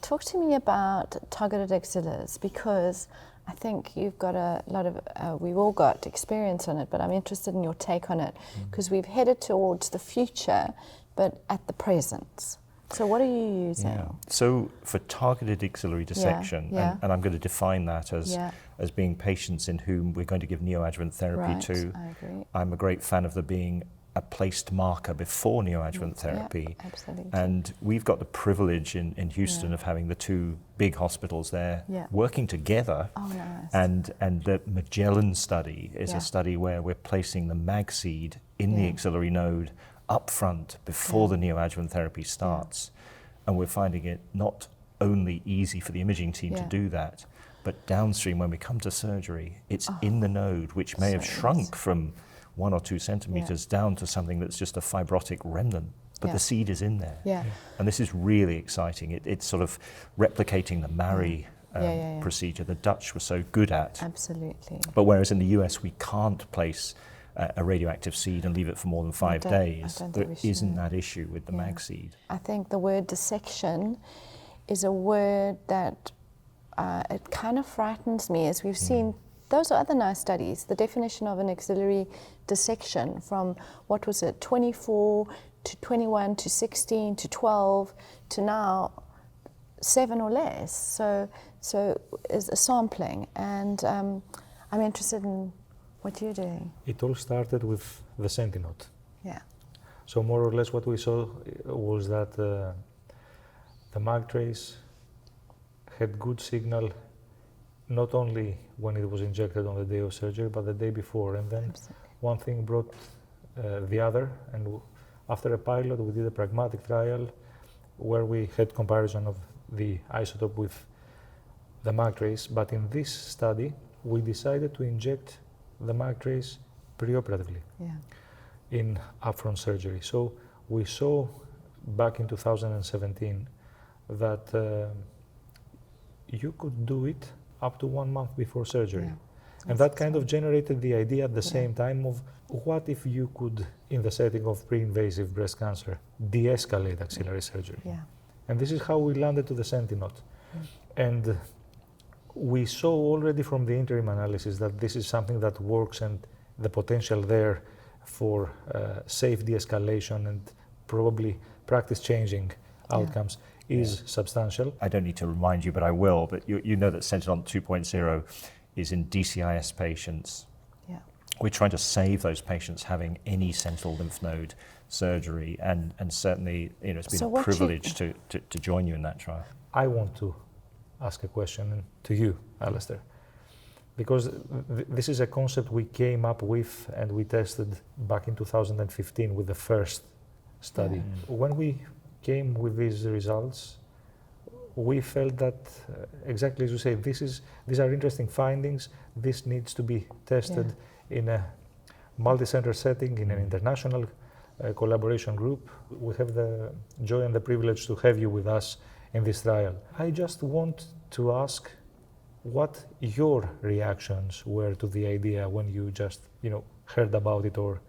talk to me about targeted axillars, because I think you've got a lot of, we've all got experience on it, but I'm interested in your take on it, because we've headed towards the future, but at the present. So what are you using? Yeah. So for targeted axillary dissection, and I'm going to define that as being patients in whom we're going to give neoadjuvant therapy to. I agree. I'm a great fan of there being a placed marker before neoadjuvant therapy. Yeah, absolutely. And we've got the privilege in Houston of having the two big hospitals there working together. Oh, nice. And the Magellan study is a study where we're placing the mag seed in the axillary node up front before the neoadjuvant therapy starts. And we're finding it not only easy for the imaging team to do that, but downstream when we come to surgery, it's in the node, which may have shrunk from 1 or 2 centimeters down to something that's just a fibrotic remnant, but the seed is in there. Yeah. And this is really exciting. It's sort of replicating the Mari procedure the Dutch were so good at. Absolutely. But whereas in the US we can't place a radioactive seed and leave it for more than 5 days, there isn't that issue with the mag seed. I think the word dissection is a word that it kind of frightens me, as we've seen. Those are other nice studies. The definition of an axillary dissection from, what was it, 24 to 21 to 16 to 12 to now 7 or less. So is a sampling, and I'm interested in what you're doing. It all started with the Sentinel. Yeah. So more or less what we saw was that the mag trace had good signal not only when it was injected on the day of surgery, but the day before. And then one thing brought the other, and after a pilot we did a pragmatic trial where we had comparison of the isotope with the mag trace, but in this study we decided to inject the mag trace preoperatively in upfront surgery. So we saw back in 2017 that you could do it up to 1 month before surgery. And that kind of generated the idea at the same time of what if you could, in the setting of pre-invasive breast cancer, de-escalate axillary surgery. And this is how we landed to the Sentinel. And we saw already from the interim analysis that this is something that works, and the potential there for safe de-escalation and probably practice-changing outcomes is substantial. I don't need to remind you, but I will, but you know that Sentinel 2.0 is in DCIS patients. We're trying to save those patients having any sentinel lymph node surgery, and certainly it's been a privilege to join you in that trial. I want to ask a question to you, Alistair, because this is a concept we came up with and we tested back in 2015 with the first study. When we came with these results, we felt that, exactly as you say, these are interesting findings. This needs to be tested in a multi-center setting, in an international collaboration group. We have the joy and the privilege to have you with us in this trial. I just want to ask what your reactions were to the idea when you just, heard about it or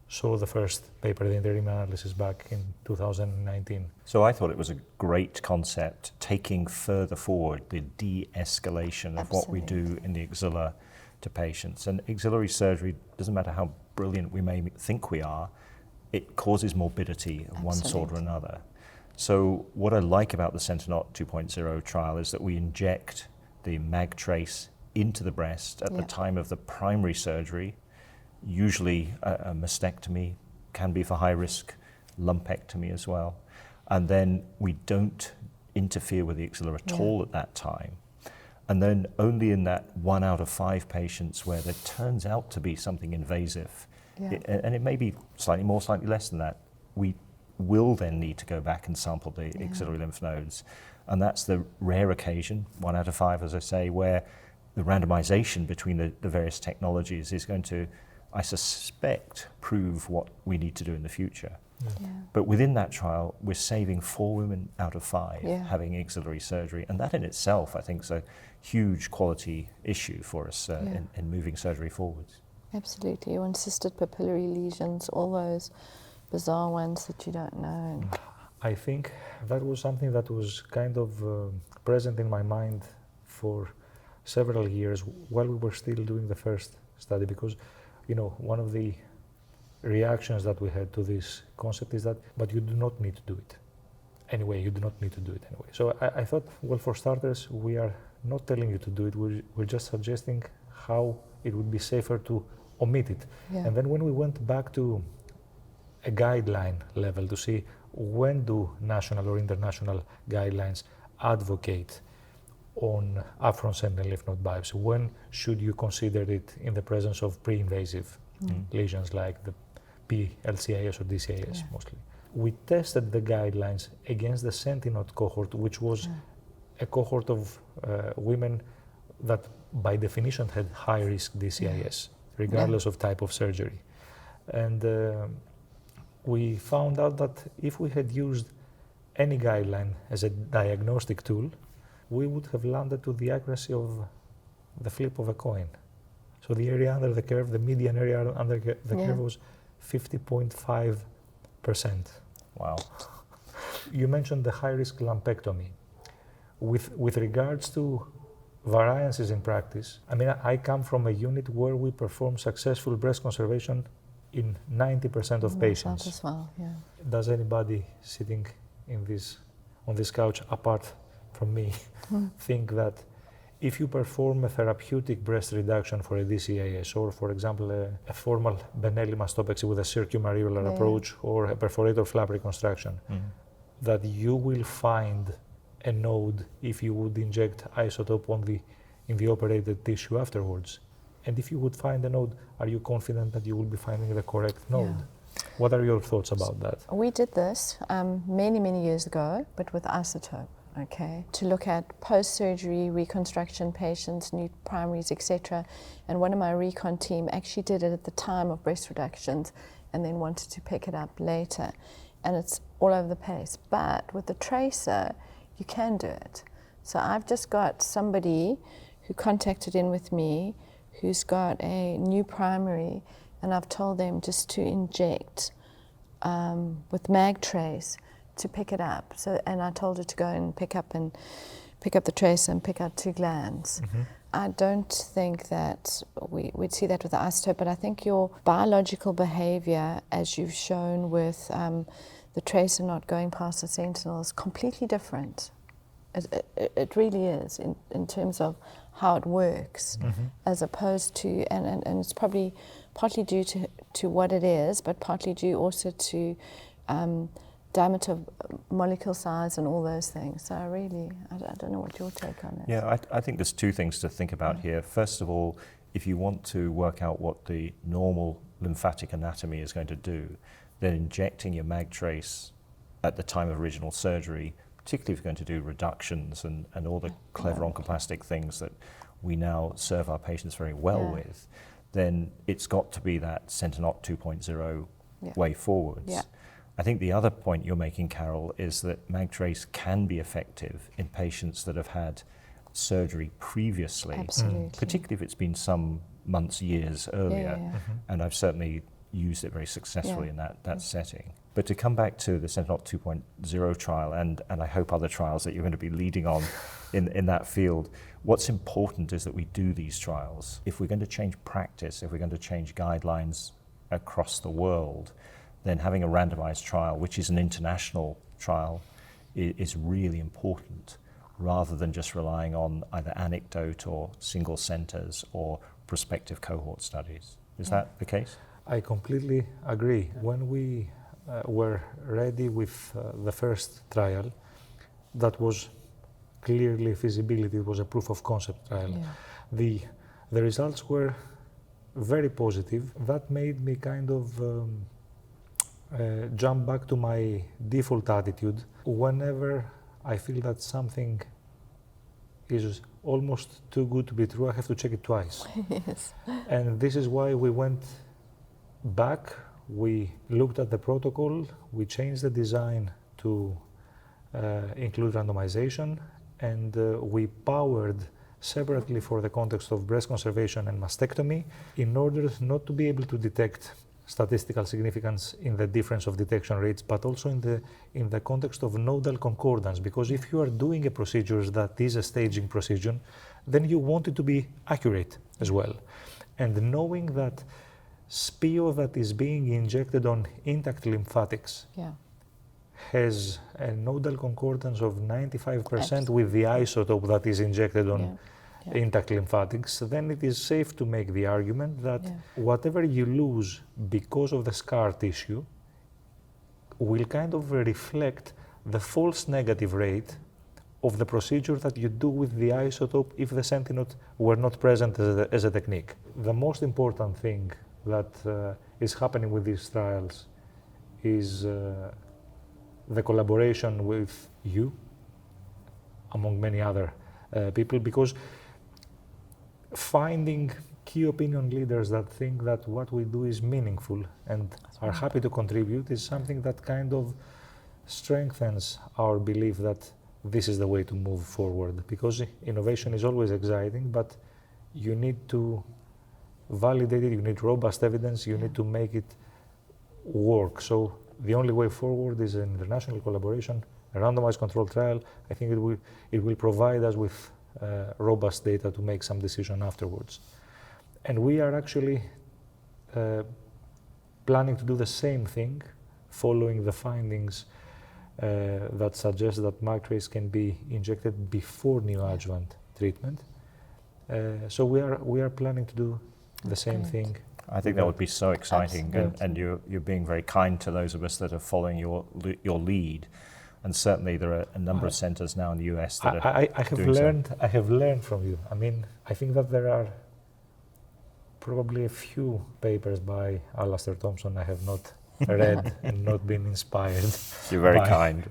saw the first paper, the interim analysis, back in 2019. So I thought it was a great concept, taking further forward the de-escalation of what we do in the axilla to patients. And axillary surgery, doesn't matter how brilliant we may think we are, it causes morbidity of one sort or another. So what I like about the Sentinel 2.0 trial is that we inject the mag trace into the breast at the time of the primary surgery. Usually a mastectomy, can be for high risk, lumpectomy as well. And then we don't interfere with the axilla at all at that time. And then only in that 1 out of 5 patients where there turns out to be something invasive, and it may be slightly more, slightly less than that, we will then need to go back and sample the axillary lymph nodes. And that's the rare occasion, 1 out of 5, as I say, where the randomization between the various technologies is going to, I suspect, prove what we need to do in the future. But within that trial, we're saving 4 women out of 5 having axillary surgery. And that in itself, I think, is a huge quality issue for us in moving surgery forwards. Absolutely. Or encysted papillary lesions, all those bizarre ones that you don't know. I think that was something that was kind of present in my mind for several years while we were still doing the first study, because, you know, one of the reactions that we had to this concept is that, but you do not need to do it. Anyway, you do not need to do it anyway. So I thought, well, for starters, we are not telling you to do it, we're just suggesting how it would be safer to omit it. Yeah. And then when we went back to a guideline level to see when do national or international guidelines advocate on upfront sentinel lymph node biopsy, when should you consider it in the presence of pre-invasive lesions like the PLCIS or DCIS mostly. We tested the guidelines against the sentinel cohort, which was a cohort of women that by definition had high risk DCIS, regardless of type of surgery. And we found out that if we had used any guideline as a diagnostic tool, we would have landed to the accuracy of the flip of a coin. So the area under the curve, the median area under the curve was 50.5%. Wow. You mentioned the high-risk lumpectomy. With regards to variances in practice, I mean, I come from a unit where we perform successful breast conservation in 90% of patients. As well, yeah. Does anybody sitting on this couch, apart from me, think that if you perform a therapeutic breast reduction for a DCIS, or for example a formal Benelli mastopexy with a circumarular approach or a perforator flap reconstruction, that you will find a node if you would inject isotope in the operated tissue afterwards? And if you would find a node, are you confident that you will be finding the correct node? Yeah. What are your thoughts about that? We did this many years ago, but with isotope, okay, to look at post-surgery reconstruction patients, new primaries, etc. And one of my recon team actually did it at the time of breast reductions and then wanted to pick it up later. And it's all over the place. But with the tracer, you can do it. So I've just got somebody who contacted in with me who's got a new primary, and I've told them just to inject with mag trace to pick it up. So, and I told her to go and pick up the tracer and pick out 2 glands. I don't think that we'd see that with the isotope, but I think your biological behavior, as you've shown with the tracer not going past the sentinel, is completely different. It really is in terms of how it works, as opposed to, and it's probably partly due to what it is, but partly due also to diameter, molecule size, and all those things. So I don't know what your take on it. Yeah, I think there's 2 things to think about here. First of all, if you want to work out what the normal lymphatic anatomy is going to do, then injecting your mag trace at the time of original surgery, particularly if you're going to do reductions and all the clever oncoplastic things that we now serve our patients very well with, then it's got to be that Sentinel 2.0 way forwards. Yeah. I think the other point you're making, Carol, is that mag trace can be effective in patients that have had surgery previously, particularly if it's been some months, years earlier, and I've certainly used it very successfully in that setting. But to come back to the Sentinel 2.0 trial, and I hope other trials that you're going to be leading on in that field, what's important is that we do these trials. If we're going to change practice, if we're going to change guidelines across the world, then having a randomized trial, which is an international trial, is really important, rather than just relying on either anecdote or single centers or prospective cohort studies. Is that the case? I completely agree. When we were ready with the first trial, that was clearly feasibility, it was a proof of concept trial. The results were very positive. That made me kind of jump back to my default attitude. Whenever I feel that something is almost too good to be true, I have to check it twice. And this is why we went back, we looked at the protocol, we changed the design to include randomization, and we powered separately for the context of breast conservation and mastectomy in order not to be able to detect statistical significance in the difference of detection rates, but also in the context of nodal concordance, because if you are doing a procedure that is a staging procedure, then you want it to be accurate as well. And knowing that SPIO that is being injected on intact lymphatics has a nodal concordance of 95% with the isotope that is injected on intact lymphatics, then it is safe to make the argument that whatever you lose because of the scar tissue will kind of reflect the false negative rate of the procedure that you do with the isotope if the sentinel were not present as a technique. The most important thing that is happening with these trials is the collaboration with you, among many other people, because finding key opinion leaders that think that what we do is meaningful and are happy to contribute is something that kind of strengthens our belief that this is the way to move forward, because innovation is always exciting, but you need to validate it, you need robust evidence, you need to make it work. So the only way forward is an international collaboration, a randomized controlled trial. I think it will provide us with robust data to make some decision afterwards. And we are actually planning to do the same thing, following the findings that suggest that MAGTrace can be injected before neoadjuvant treatment. So we are planning to do the same thing. I think that would be so exciting, and you're being very kind to those of us that are following your lead. And certainly there are a number of centers now in the US that I have learned from you. I mean, I think that there are probably a few papers by Alastair Thompson I have not read and not been inspired. You're very kind.